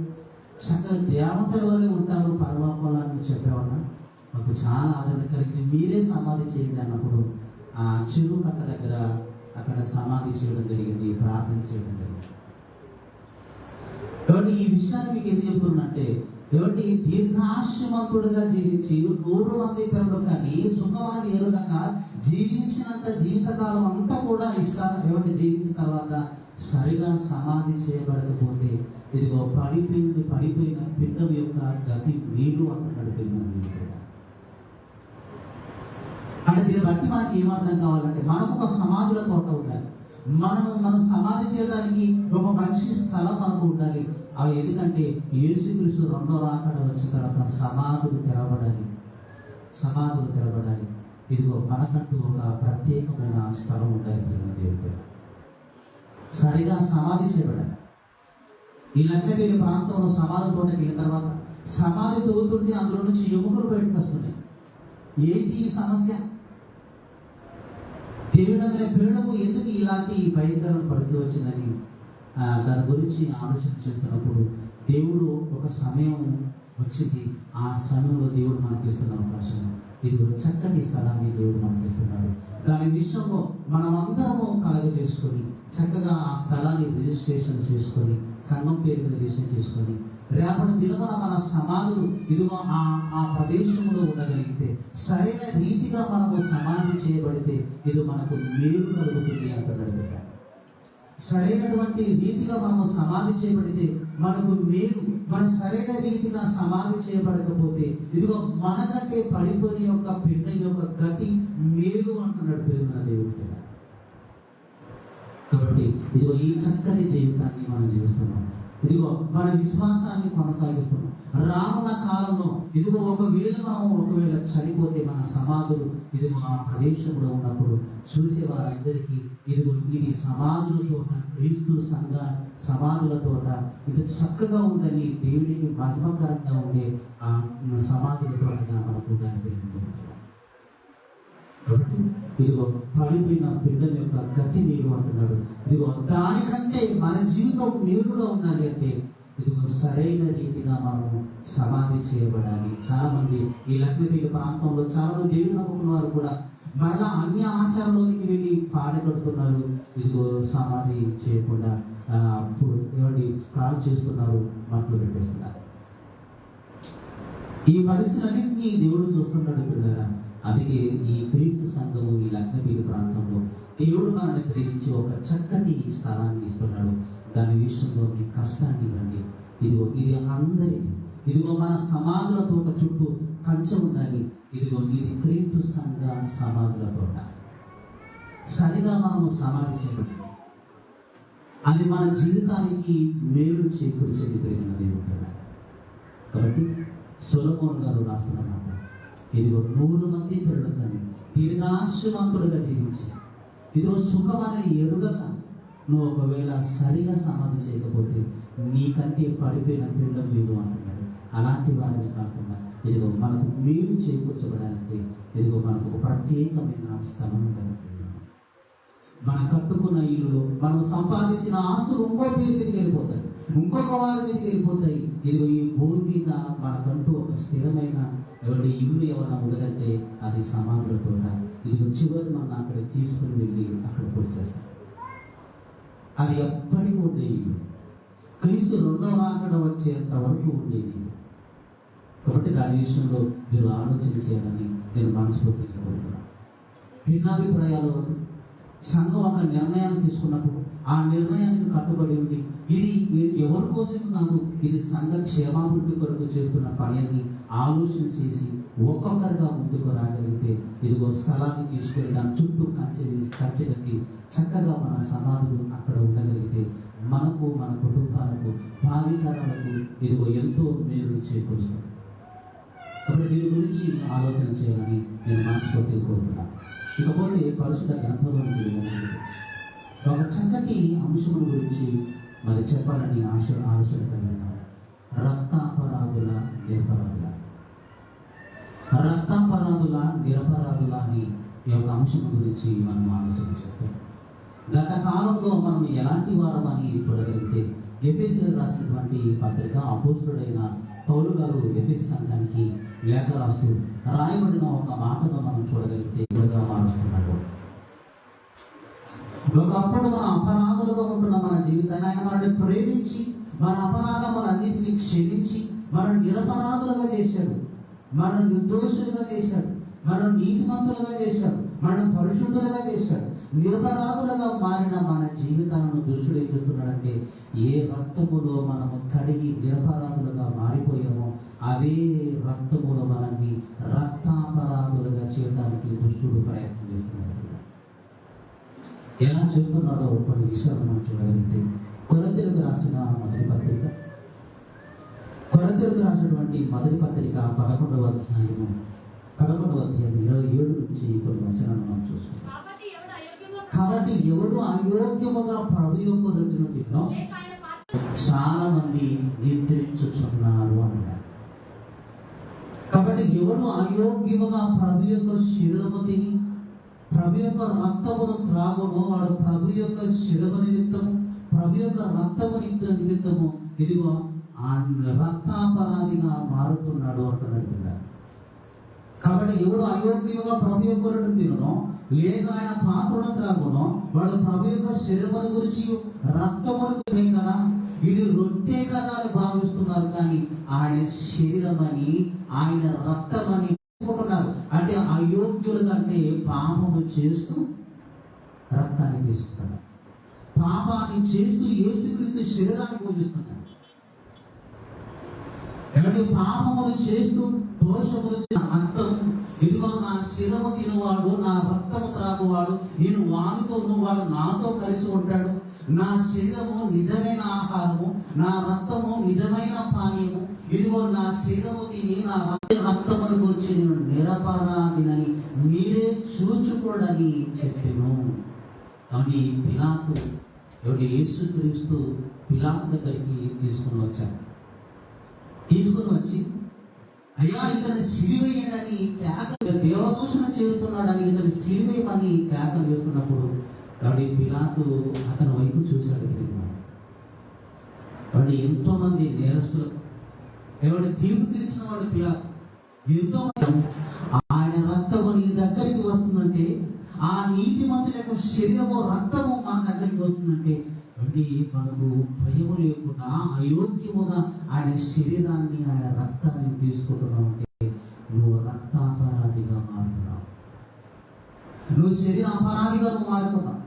చక్కగా దేవతల వల్లే ఉంటారు పరలోకంలో చెప్పేవాళ్ళ. మాకు చాలా ఆదరణ కలిగింది. మీరే సమాధి చేయండి అన్నప్పుడు ఆ చెరువు కట్ట దగ్గర అక్కడ సమాధి చేయడం జరిగింది, ప్రార్థన చేయడం జరిగింది. కాబట్టి ఈ విషయాన్ని మీకు ఎందుకు చెప్తున్నంటే, కాబట్టి దీర్ఘాయుమంతుడుగా జీవించి 100 మంది పిల్లలు కానీ సుఖవాన్ని ఎరుగక జీవించినంత జీవితకాలం అంతా కూడా ఇష్టాన్ని జీవించిన తర్వాత సరిగా సమాధి చేయబడకపోతే ఇదిగో పడిపోయిన పిండం యొక్క గతి వీలు అంటున్నాడు పిల్లలు. అంటే దీన్ని బట్టి మనకి ఏమర్థం కావాలంటే, మనకు ఒక సమాధుల తోట ఉండాలి. మనం సమాధి చేయడానికి ఒక మంచి స్థలం మనకు ఉండాలి. అవి ఎందుకంటే యేసుక్రీస్తు 2వ రాకడ వచ్చిన తర్వాత సమాధులు తెరబడాలి. ఇదిగో మనకంటూ ఒక ప్రత్యేకమైన స్థలం ఉండాలి. దేవుడితో సరిగా సమాధి చేయబడాలి. ఈ లగ్నపల్లి ప్రాంతంలో సమాధి తోటకి వెళ్ళిన తర్వాత సమాధి తోలుతుంటే అందులో నుంచి ఎముకలు బయటకు వస్తున్నాయి. ఏంటి ఈ సమస్య? దేవుడమైన పీడము ఎందుకు ఇలాంటి భయంకర పరిస్థితి వచ్చిందని దాని గురించి ఆలోచన చేస్తున్నప్పుడు దేవుడు ఒక సమయం వచ్చింది. ఆ సమయంలో దేవుడు మనకి ఇస్తున్న అవకాశం, ఇది చక్కటి స్థలాన్ని దేవుడు మనకి ఇస్తున్నాడు. దాని విషయంలో మనమందరము కలగజేసుకొని చక్కగా ఆ స్థలాన్ని రిజిస్ట్రేషన్ చేసుకొని సంఘం పేరు మీద రిజిస్ట్రేషన్ చేసుకొని రేపటి దినమున మన సమాధులు ఇదిగో ఆ ప్రదేశంలో ఉండగలిగితే, సరైన రీతిగా మనము సమాధి చేయబడితే ఇది మనకు మేలు కలుగుతుంది అంటున్నాడు. సరైనటువంటి రీతిగా మనము సమాధి చేయబడితే మనకు మేలు. మన సరైన రీతిగా సమాధి చేయబడకపోతే ఇదిగో మనకంటే పడిపోయిన యొక్క పిండ యొక్క గతి మేలు అంటున్నాడు పేరున్న దేవుడు. కాబట్టి ఇదిగో ఈ చక్కటి జీవితాన్ని మనం జీవిస్తున్నాం. ఇదిగో మన విశ్వాసాన్ని కొనసాగిస్తున్నాం. రానున్న కాలంలో ఇదిగో ఒకవేళ చనిపోతే మన సమాధులు ఇదిగో ఆ ప్రదేశంలో ఉన్నప్పుడు చూసే వారందరికీ ఇదిగో ఇది సమాధుల తోట, క్రీస్తు సంఘ సమాధుల తోట, ఇది చక్కగా ఉందని దేవుడికి మహిమకరంగా ఉండే ఆ సమాధుల తోటగా మనకు కనిపిస్తుంది. కాబట్టి ఇదిగో పడిపోయిన పిండం యొక్క గతి మేలు అంటున్నాడు. ఇదిగో దానికంటే మన జీవితం మేలుగా ఉండాలి అంటే ఇదిగో సరైన రీతిగా మనము సమాధి చేయబడాలి. చాలా మంది ఈ లగ్నపల్లి ప్రాంతంలో చాలా మంది దేవుని నమ్ముకున్న వారు కూడా మరలా అన్ని ఆచారంలోనికి వెళ్ళి పాడగడుతున్నారు. ఇదిగో సమాధి చేయకుండా కాలు చేస్తున్నారు, మట్లు పెట్టేస్తున్నారు. ఈ పరిస్థితులన్నింటినీ దేవుడు చూస్తున్నాడు పిల్లరా. అందుకే ఈ క్రీస్తు సంఘము ఈ లగ్నపల్లి ప్రాంతంలో దేవుడు మనల్ని ప్రేమించి ఒక చక్కటి స్థలాన్ని ఇస్తున్నాడు. దాని విషయంలో మీ కష్టాన్ని ఇవ్వండి. ఇది అందరికీ ఇదిగో మన సమాధుల తోట చుట్టూ కంచె ఉండాలి. ఇదిగో ఇది క్రీస్తు సంఘ సమాధుల తోట. సరిగా మనము సమాధి చేయాలి. అది మన జీవితానికి మేలు చేకూర్చేది ప్రేమ దేవుడు. కాబట్టి సొలొమోను గారు రాస్తున్న మాట, ఇదిగో 100 మంది పిల్లలు కానీ దీర్ఘాయుమంతుడుగా జీవించి ఇదిగో సుఖమని ఎరుగక నువ్వు ఒకవేళ సరిగా సమాధి చేయకపోతే నీకంటే పడిపోయిన పిండం లేదు అంటున్నాడు. అలాంటి వారిని కాకుండా ఇదిగో మనకు మేలు చేకూర్చబడాలంటే ఇదిగో మనకు ఒక ప్రత్యేకమైన స్థలం ఉండాలి. మనం కట్టుకున్న ఇల్లులో మనం సంపాదించిన ఆస్తులు ఇంకో పేరు మీదకి వెళ్ళిపోతాయి, ఇంకొక వారి మీదకి వెళ్ళిపోతాయి. ఇదిగో ఈ భూమి మీద మనకంటూ ఒక స్థిరమైన ఇల్లు ఏమైనా ఉందంటే అది సమాధుల తోట. ఇదిగో చివరి మనం అక్కడ తీసుకుని వెళ్ళి అక్కడ పొడిచేస్తాం. అది ఎప్పటికీ ఉండేది. క్రీస్తు 2వ రాకడ వచ్చేంత వరకు ఉండేది. కాబట్టి దాని విషయంలో మీరు ఆలోచన చేయాలని నేను మనస్ఫూర్తిగా కోరుతున్నాను. భిన్నాభిప్రాయాలు సంఘం ఒక నిర్ణయాన్ని తీసుకున్నప్పుడు ఆ నిర్ణయానికి కట్టుబడి ఉంది. ఇది ఎవరి కోసం కాదు, ఇది సంఘ క్షేమాభివృద్ధి కొరకు చేస్తున్న పని అని ఆలోచన చేసి ఒక్కొక్కరిగా ముందుకు రాగలిగితే ఇదిగో స్థలాన్ని తీసుకొని దాని చుట్టూ కంచె కట్టి చక్కగా మన సమాధులు అక్కడ ఉండగలిగితే మనకు, మన కుటుంబాలకు, భావితరాలకు ఇదిగో ఎంతో మేలు చేకూరుస్తుంది. కాబట్టి దీని గురించి ఆలోచన చేయాలని నేను మనస్ఫూర్తిగా కోరుతున్నాను. ఇకపోతే పరిశుద్ధ గ్రంథంలోకి వెళ్ళాలంటే ఒక చక్కటి అంశముల గురించి మరి చెప్పాలని ఆలోచన కలిగిన రక్తాపరాధుల నిరపరాధుల అని ఈ యొక్క అంశం గురించి మనం ఆలోచన చేస్తాం. గత కాలంలో మనం ఎలాంటి వారం అని చూడగలిగితే ఎఫెసీయులకు రాసినటువంటి పత్రిక అపోస్తలుడైన పౌలు గారు ఎఫెసీ సంఘానికి లేఖ రాస్తూ రాయబడిన ఒక మాటను మనం చూడగలిగితే ఇలాగా మారుస్తున్నాడు. ఒకప్పుడు మన అపరాధులుగా ఉంటున్న మన జీవితాన్ని ఆయన మనల్ని ప్రేమించి మన అపరాధములన్నింటినీ క్షమించి మనం నిరపరాధులుగా చేశాడు, మనం నిర్దోషులుగా చేశాడు, మనం నీతిమంతులుగా చేశాడు, మనం పరిశుద్ధులుగా చేశాడు. నిరపరాధులుగా మారిన మన జీవితాలను దుష్టుడు ఏం చేస్తున్నాడంటే ఏ రక్తములో మనము కడిగి నిరపరాధులుగా మారిపోయామో అదే రక్తములో మనల్ని రక్తాపరాధులుగా చేయడానికి దుష్టుడు ప్రయత్నం చేస్తున్నాడు. ఎలా చేస్తున్నాడో కొన్ని విషయాలు మనం చూడగలిగితే కొరింథీయులకు రాసినటువంటి మొదటి పత్రిక 11వ అధ్యాయం 27 నుంచి కొన్ని వచనాలు మనం చూస్తున్నాం. కాబట్టి ఎవడు అయోగ్యముగా ప్రభు యొక్క రొట్టెను తినో చాలా మంది నిద్రించుచున్నారు అన్నాడు. కాబట్టి ఎవడు అయోగ్యముగా ప్రభు యొక్క శరీరము తిని ప్రభు యొక్క రక్తమును త్రాగును వాడు ప్రభు యొక్క శరీరము నిమిత్తము ప్రభు యొక్క రక్తము నిమిత్తము ఇదిగో ఆ రక్తాపరాధిగా మారుతున్నాడు అంటున్నాడు. కాబట్టి ఎవడు అయోగ్యముగా ప్రభు యొక్క రొట్టెను తినో లేక ఆయన పాత్రను త్రాగునో వాడు ప్రభు యొక్క శరీరమును గురించి రక్తమును కదా ఇది రొట్టె కదా అని భావిస్తున్నారు, కానీ ఆయన శరీరమని ఆయన రక్తమని అనుకుంటున్నారు. అంటే అయోగ్యులు కంటే పాపము చేస్తూ రక్తాన్ని తీసుకుంటున్నారు, పాపాన్ని చేస్తూ యేసుక్రీస్తు శరీరాన్ని పూజిస్తున్నారు. కాబట్టి పాపములు చేస్తూ దోషములు రక్తం ఇదిగో నా శిరము తినవాడు నా రక్తము త్రాగువాడు నేను వాడుకోను వాడు నాతో కలిసి ఉంటాడు. నా శరీరము నిజమైన ఆహారము, నా రక్తము నిజమైన పానీయము. ఇదిగో నా శరీరము తిని నా రక్తమును గురించి నేను నిరపరాధినని మీరే చూచుకోడని చెప్పాను. కాబట్టి పిలాతు యేసుక్రీస్తు పిలాతు దగ్గరికి తీసుకుని వచ్చి అయ్యా ఇతను సిలివేయడని కేకలు దేవదూషణ చేస్తున్నాడని ఇతను సిలివేయమని కేకలు వేస్తున్నప్పుడు కాబట్టి పిలాతు అతని వైపు చూశాడు. వాడు ఎంతో మంది నేరస్తులు ఎవడు తీర్పు తీర్చిన వాడు పిలాతు ఎంతో ఆయన రక్తము నీ దగ్గరికి వస్తుందంటే ఆ నీతిమంతుల యొక్క శరీరము రక్తము మా దగ్గరికి వస్తుందంటే మనకు భయము లేకుండా అయోగ్యముగా ఆయన శరీరాన్ని ఆయన రక్తాన్ని తీసుకుంటున్నావు అంటే నువ్వు రక్తాపరాధిగా మారుతున్నావు, నువ్వు శరీర అపరాధిగా మారుతున్నావు,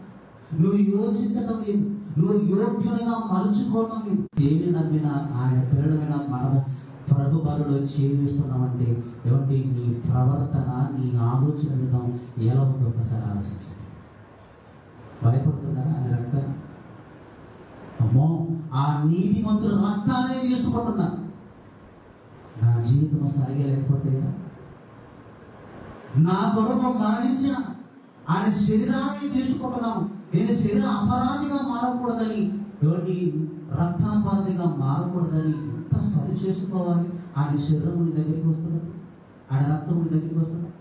నువ్వు యోచించటం లేదు, నువ్వు యోగ్యునిగా మలుచుకోవటం లేదు. దేవుని నమ్మిన ఆయన పిల్లడమైన మనము ప్రభు బరులో చేస్తున్నామంటే ఏమంటే నీ ప్రవర్తన నీ ఆలోచన విధానం ఎలా ఉందో ఒకసారి ఆలోచించండి. భయపడుతున్నారా ఆయన రక్తాన్ని? అమ్మో ఆ నీతిమంతుల రక్తాన్ని తీసుకుంటున్నాను, నా జీవితం సరిగా లేకపోతే నా కొరకు మరణించిన ఆయన శరీరాన్ని తీసుకుంటున్నాను. నేను శరీర అపరాధిగా మారకూడదని ఎవరి రక్తాపరాధిగా మారకూడదని ఎంత సరి చేసుకోవాలి. ఆయన శరీరం దగ్గరికి వస్తున్నది, ఆయన రక్తం దగ్గరికి వస్తున్నది.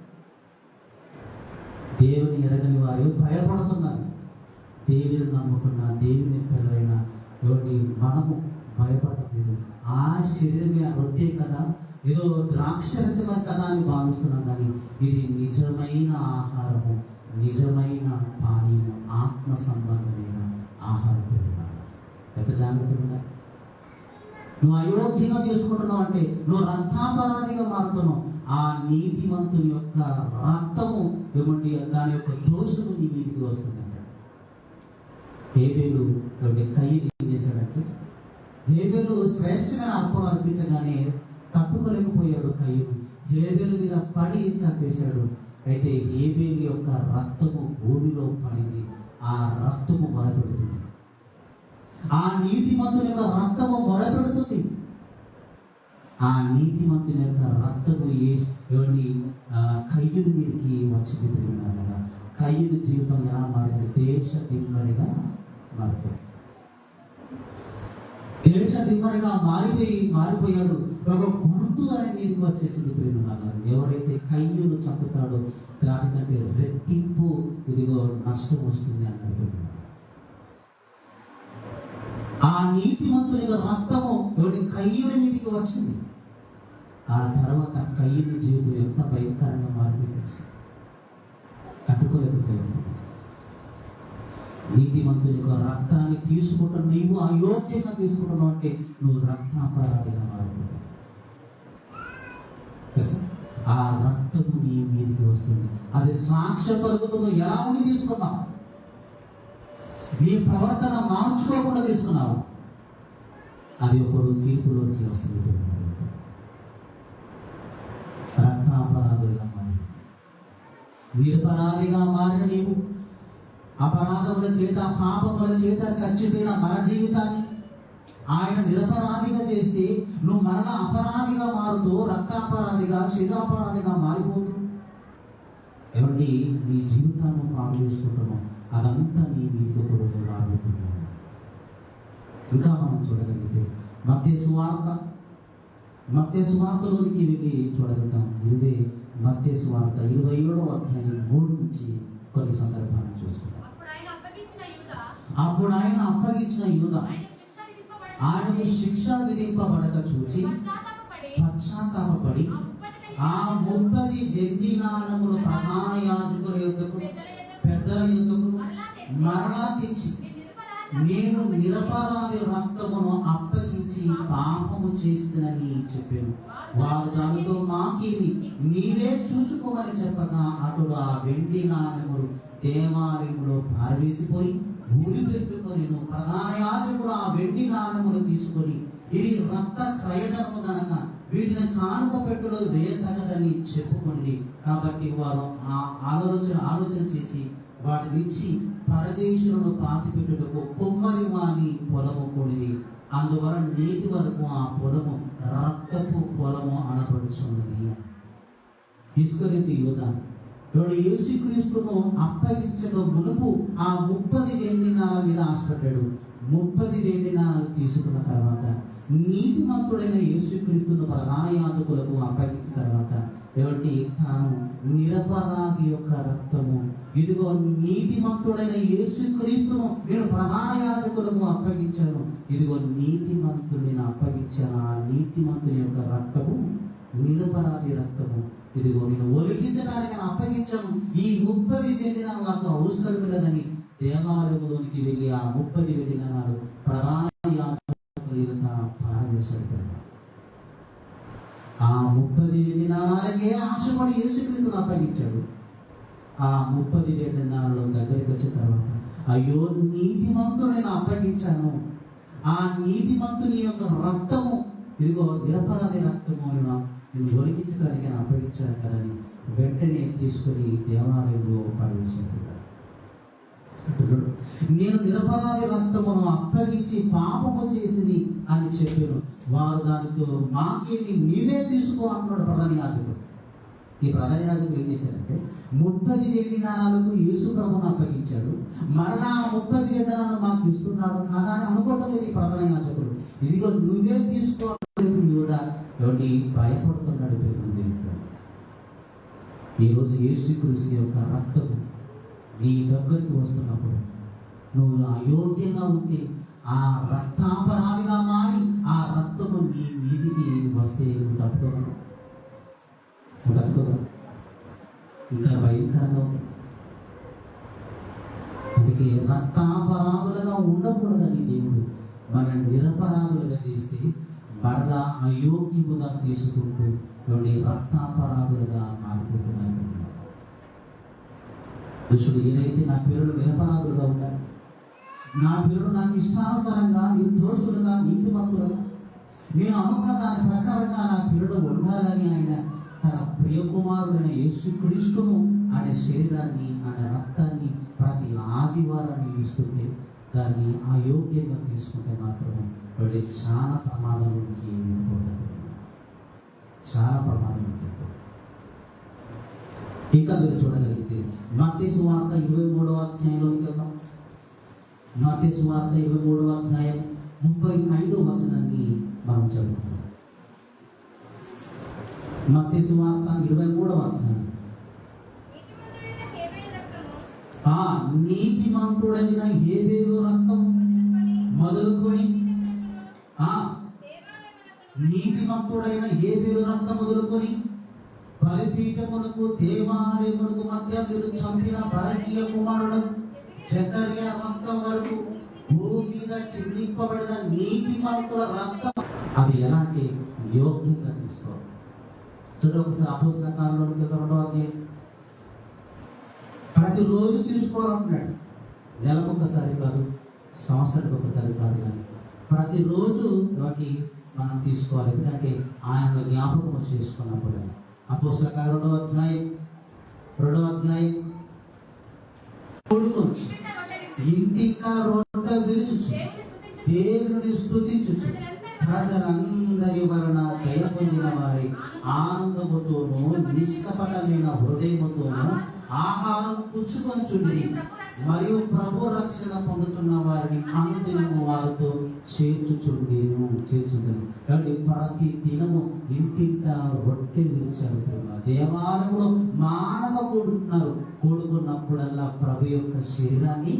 దేవుని ఎరగని వారు భయపడుతున్నారు. దేవుని నమ్ముకున్న దేవుని పిల్లలైన ఎవరి మనము భయపడలేదు. ఆ శరీరమే రొట్టె కదా, ఏదో ద్రాక్షరసమే కదా అని భావిస్తున్నాం, కానీ ఇది నిజమైన ఆహారము, నిజమైన పానీయము, ఆత్మ సంబంధమైన ఆహారం. ఎంత జాగ్రత్తగా నువ్వు అయోగ్యంగా తీసుకుంటున్నావు అంటే నువ్వు రక్తాపరాధిగా మారుతున్నావు. ఆ నీతిమంతుని యొక్క రక్తము ఇవ్వండి, దాని యొక్క దోషము నీ మీదికి వస్తుందంట. హేబేలు కయ్యని ఏం చేశాడంటే హేబేలు శ్రేష్టమైన అర్పణ అర్పించగానే తట్టుకోలేకపోయాడు. కయ్యను హేబేలు మీద పడి చంపేశాడు. అయితే హేబేలు యొక్క రక్తము భూమిలో పడింది, ఆ రక్తము మొరపెడుతుంది, ఆ నీతిమంతుని యొక్క రక్తము మొరపెడుతుంది. ఆ నీతిమంతుని యొక్క రక్తము ఎవరి కయ్యూని మీదకి వచ్చింది కదా. కయ్యూని జీవితం ఎలా మారింది? దేశ దిమ్మరిగా మారిపోయింది. దేశ దిమ్మరిగా మారిపోయాడు. ఒక గుర్తు అనే మీదకి వచ్చేసింది ప్రేమన్నారు. ఎవరైతే కయ్యూను చంపుతాడో దానికంటే రెట్టింపు ఇదిగో నష్టం వస్తుంది అన్నట్టు. ఆ నీతిమంతుని రక్తము ఎవరి కయ్యూని మీదకి వచ్చింది. ఆ తర్వాత కయ్యూని జీవితం ఎంత భయంకరంగా మారిపోయింది, తట్టుకోలేకపోయింది. నీతిమంతుని యొక్క రక్తాన్ని తీసుకుంటా నీవు అయోగ్యంగా తీసుకుంటున్నావు అంటే నువ్వు రక్తాపరాధిగా మారిపోతావు. ఆ రక్తము నీ మీదకి వస్తుంది. అది సాక్ష్య పలుకుతుంది. ఎలా ఉండి తీసుకున్నావు? నీ ప్రవర్తన మార్చుకోకుండా తీసుకున్నావు. అది ఒకరు తీర్పులోకి వస్తుంది. రక్తాపరాధులుగా మారి నిరపరాధిగా మారిన నీవు అపరాధముల చేత పాపముల చేత చచ్చిపోయిన మన జీవితాన్ని ఆయన నిరపరాధిగా చేస్తే నువ్వు మరణ అపరాధిగా మారుతూ రక్తాపరాధిగా శరీరాపరాధిగా మారిపోతూ ఏమండి నీ జీవితాన్ని పాడు చేసుకుంటున్నావు. అదంతా నీ మీదకి ఒక రోజు రాబోతున్నావు. ఇంకా మనం చూడగలిగితే మత్తయి సువార్తలోనికి వెళ్ళి చూడగలుగుతాం. ఇదే మత్తయి సువార్త 27వ అధ్యాయం 3 నుంచి కొన్ని సందర్భాలను చూసుకుంటాం. అప్పుడు ఆయన అప్పగించిన యూదా ఆయనకు శిక్ష విధింపబడక చూచి పశ్చాత్తాపపడి ఆ 30 వెండి నాణములు ప్రధాన యాజకుల యొద్దకు పెద్దల యొద్దకు మరలా తెచ్చి నేను నిరపరాధి రక్తమును అప్పగించి పాపము చేస్తుందని చెప్పాను. వారు దానితో మాకేమి నీవే చూచుకోమని చెప్పగా అతడు ఆ వెండి నాణములు దేవాలయంలో పారవేసిపోయి ఊరి పెట్టుకొని ప్రధాన యాజకుడు ఆ వెండి నాణములు తీసుకొని ఇది రక్త క్రయధనము గనక వీటిని కానుక పెట్టులో వేయతగదని చెప్పుకొని కాబట్టి వారు ఆ ఆలోచన చేసి వాటిని ఇచ్చి పరదేశులను పాతి పెట్టుటకు కొమ్మరి వాని పొలము కొనిది. అందువల్ల నేటి వరకు ఆ పొలము రక్తపు పొలము అనబడుచున్నది. ఇస్కరియోతు యూదా యేసుక్రీస్తును అప్పగించక మునుపు ఆ 30 వెండి నాణాల మీద ఆశపడ్డాడు. 30 వెండి నాణాలు తీసుకున్న తర్వాత నీతిమంతుడైన యేసుక్రీస్తును ప్రధాన యాజకులకు అప్పగించిన తర్వాత ఏమంటే తాను నిరపరాధి యొక్క రక్తము ఇదిగో నీతిమంతుడైన యేసుక్రీస్తును నేను ప్రధాన యాజకులకు అప్పగించాను. ఇదిగో నీతిమంతుడిని అప్పగించాను. ఆ నీతిమంతుని యొక్క రక్తము నిరపరాధి రక్తము ఇదిగో నేను ఒలికించడానికి అప్పగించాను. ఈ 30 వెండి నాణాలు నాకు అవసరం లేదని దేవాలయంలోనికి వెళ్ళి ఆ 30 వెండి నాణాలు ప్రధాన పారవేశాడు. ఆ 30 వెండి నాణాలకే ఆశపడి యేసుక్రీస్తును అప్పగించాడు. ఆ 30 వెండి నాణాల దగ్గరికి వచ్చిన తర్వాత అయ్యో నీతిమంతుడు నేను అప్పగించాను. ఆ నీతిమంతుని యొక్క రక్తము ఇదిగో నిరపరాధి రక్తము నేను ఒలికించడానికి అప్పగించాను కదని వెంటనే తీసుకొని దేవాలయంలో పారవేశాడు. నేను నిరపరాధి రక్తమును అప్పగించి పాపము చేసింది అని చెప్పాను. వారు దానితో మాకేమి నీవే తీసుకో అంటున్నాడు ప్రధాన యాజకుడు. ఈ ప్రధాన యాజకుడు ఏం చేశాడంటే 30 వెండి నాణాలకు యేసు ప్రభువును అప్పగించాడు. మరలా 30 వెండి నాణాలు మాకు ఇస్తున్నాడు కదా అని అనుకోవటం లేదు ఈ ప్రధాన యాజకుడు. ఇదిగో నువ్వే తీసుకో యూదా ఎవరి భయపడుతున్నాడు. ఈరోజు యేసుక్రీస్తు యొక్క రక్తము నీ దగ్గరికి వస్తున్నప్పుడు నువ్వు అయోగ్యంగా ఉంటే ఆ రక్తాపరాధిగా మారి ఆ రక్తము నీ మీదికి వస్తే నువ్వు తట్టుకోగలవు. ఇంత భయంకరంగా ఉంది. అందుకే రక్తాపరాధులుగా ఉండకూడదని దేవుడు మన నిరపరాధులుగా చేస్తే మరలా అయోగ్యముగా తీసుకుంటూ రక్తాపరాధులుగా మారిపోతున్నాయి. దుష్టుడు ఏదైతే నా పేరుడు నిరపరాధులుగా ఉండాలి, నా పేరుడు నాకు ఇష్టానుసారంగా నిర్దోషులుగా నీతిమంతులుగా నేను అనుకున్న దాని ప్రకారంగా నా పేరుడు ఉండాలని ఆయన తన ప్రియకుమారుడైన యేసుక్రీస్తును ఆయన శరీరాన్ని ఆయన రక్తాన్ని ప్రతి ఆదివారాన్ని ఇస్తుంటే దాన్ని అయోగ్యంగా తీసుకుంటే మాత్రం వాడి చాలా ప్రమాదంలోకి వెళ్ళిపోతాడు. చాలా ప్రమాదం ఉంటుంది. ఇంకా మీరు చూడగలిగితే మత్తయి సువార్త 23వ అధ్యాయంలోకి వెళ్దాం. మత్తయి సువార్త 23వ అధ్యాయం 35వ వచనాన్ని మనం చదువుకుందాం. మత్తయి సువార్త 23వ అధ్యాయం. నీతిమంతుడైన హేబేలు రక్తం మొదలుకొని నీతిమంతుడైన హేబేలు రక్తం మొదలుకొని బలిపీఠమునకు దేవాలయమునకు మధ్య మీరు చంపిన బరకీయ కుమారుడు జకర్యా రక్తం వరకు భూమి మీద చిందింపబడిన నీతిమంతుల రక్తం అది ఎలాంటి యోగ్యంగా తీసుకోవాలి. చూడండి ఒకసారి అపోస్తల కార్యాలలోకి 2వ అధ్యాయం. ప్రతిరోజు తీసుకోవాలంటున్నాడు. నెలకు ఒకసారి కాదు, సంవత్సరానికి ఒకసారి కాదు, కానీ ప్రతిరోజు వాటి మనం తీసుకోవాలి. ఎందుకంటే ఆయన జ్ఞాపకం చేసుకున్నప్పుడు. అపోస్తల కార్యం 2వ అధ్యాయం 2వ అధ్యాయం ఇంటికా రొట్టె విరుచుచు దేవుని స్తుతించుచు ప్రజలందరి వలన దయ పొందిన వారి ఆనందముతోనూ నిష్కపటమైన హృదయముతోనూ ఆహారం పుచ్చుకొంచుండి మరియు ప్రభు రక్షణ పొందుతున్న వారిని అనుదినము వారితో చేర్చుచుండేను. కాబట్టి ప్రతి దినము ఇంటింట రొట్టె విరిచారు. దేవాలయంలో మానవ కూడుకున్నప్పుడల్లా ప్రభు యొక్క శరీరాన్ని